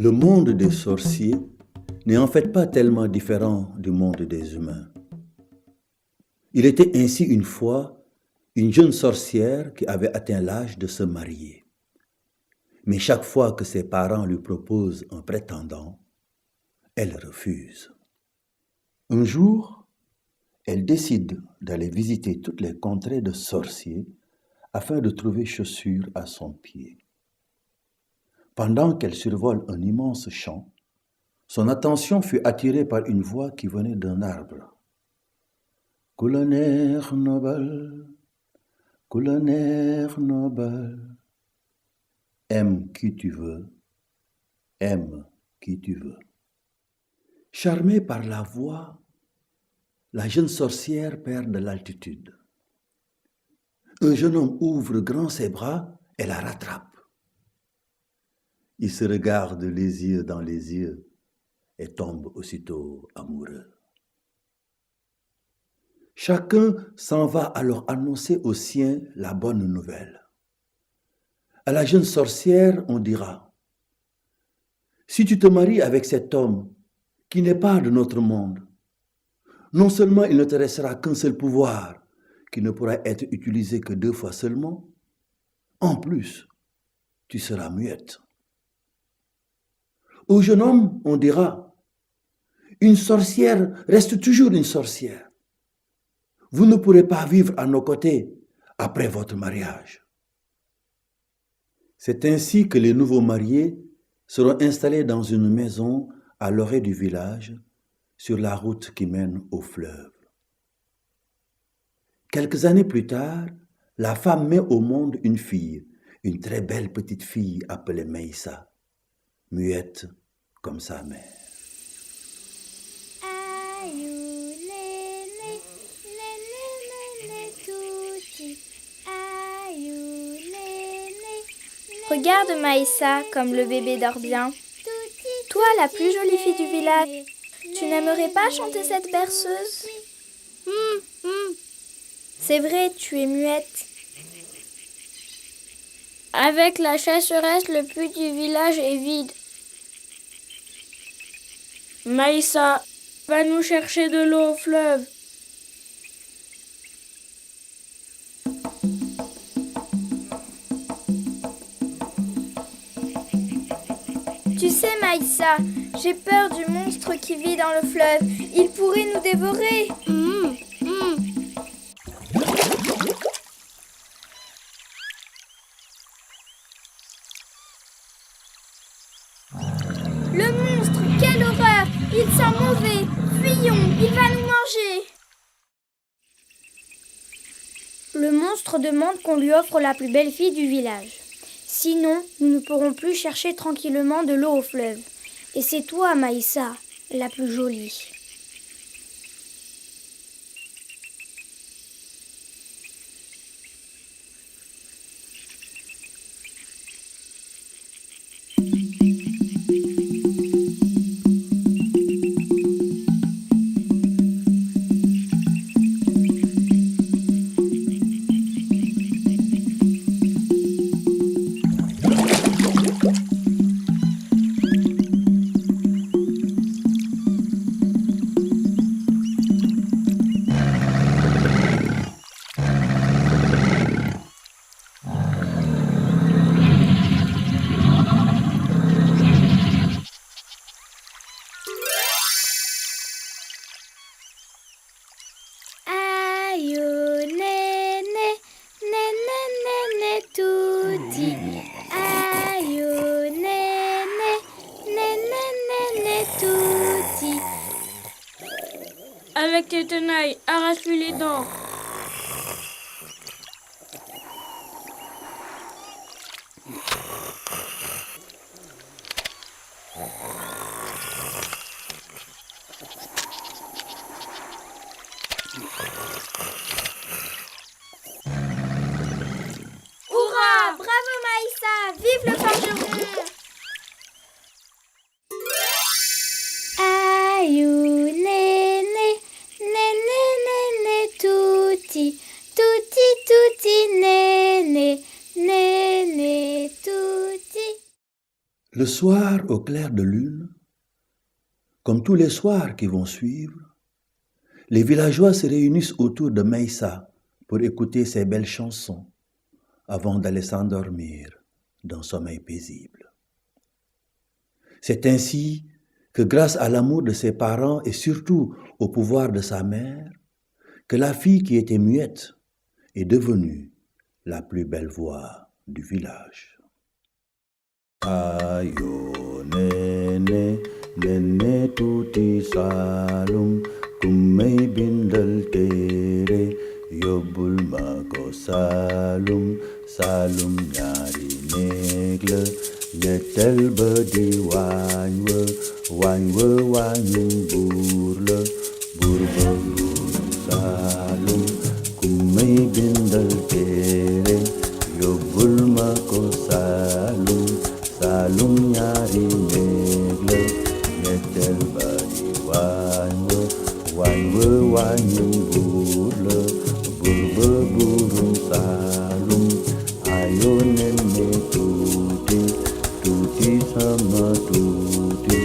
Le monde des sorciers n'est en fait pas tellement différent du monde des humains. Il était ainsi une fois une jeune sorcière qui avait atteint l'âge de se marier. Mais chaque fois que ses parents lui proposent un prétendant, elle refuse. Un jour, elle décide d'aller visiter toutes les contrées de sorciers afin de trouver chaussure à son pied. Pendant qu'elle survole un immense champ, son attention fut attirée par une voix qui venait d'un arbre. Coulonner noble, aime qui tu veux, aime qui tu veux. Charmée par la voix, la jeune sorcière perd de l'altitude. Un jeune homme ouvre grand ses bras et la rattrape. Ils se regardent les yeux dans les yeux et tombent aussitôt amoureux. Chacun s'en va alors annoncer aux siens la bonne nouvelle. À la jeune sorcière, on dira, « Si tu te maries avec cet homme qui n'est pas de notre monde, non seulement il ne te restera qu'un seul pouvoir qui ne pourra être utilisé que 2 fois seulement, en plus, tu seras muette. » Au jeune homme, on dira, « Une sorcière reste toujours une sorcière. Vous ne pourrez pas vivre à nos côtés après votre mariage. » C'est ainsi que les nouveaux mariés seront installés dans une maison à l'orée du village, sur la route qui mène au fleuve. Quelques années plus tard, la femme met au monde une fille, une très belle petite fille appelée Maïssa, muette comme sa mère. Regarde Maïssa comme le bébé dort bien. Toi, la plus jolie fille du village, tu n'aimerais pas chanter cette berceuse? C'est vrai, tu es muette. Avec la chasseresse, le puits du village est vide. Maïssa, va nous chercher de l'eau au fleuve. Tu sais, Maïssa, j'ai peur du monstre qui vit dans le fleuve. Il pourrait nous dévorer. Le monstre, quelle horreur! Il sent mauvais. Fuyons, il va nous manger. Le monstre demande qu'on lui offre la plus belle fille du village. Sinon, nous ne pourrons plus chercher tranquillement de l'eau au fleuve. Et c'est toi, Maïssa, la plus jolie. Avec tes tenailles, arrache-lui les dents. Hurrah! Bravo Maïssa! Vive le forgeron! Le soir, au clair de lune, comme tous les soirs qui vont suivre, les villageois se réunissent autour de Maïssa pour écouter ses belles chansons avant d'aller s'endormir d'un sommeil paisible. C'est ainsi que grâce à l'amour de ses parents et surtout au pouvoir de sa mère, que la fille qui était muette est devenue la plus belle voix du village. Ayo nene, nene tuti salum, kumai bindal tere, yobul mako salum, salum nyari negle, netel bedi wanywe, wanywe wanyum burle, burbe salum, kumai bindal tere, yobul mako salum, salum nyari negle, netel badi wanywe, wanywe wanyum burle, burbe burum salum, ayo nene tuti, tuti sama tuti,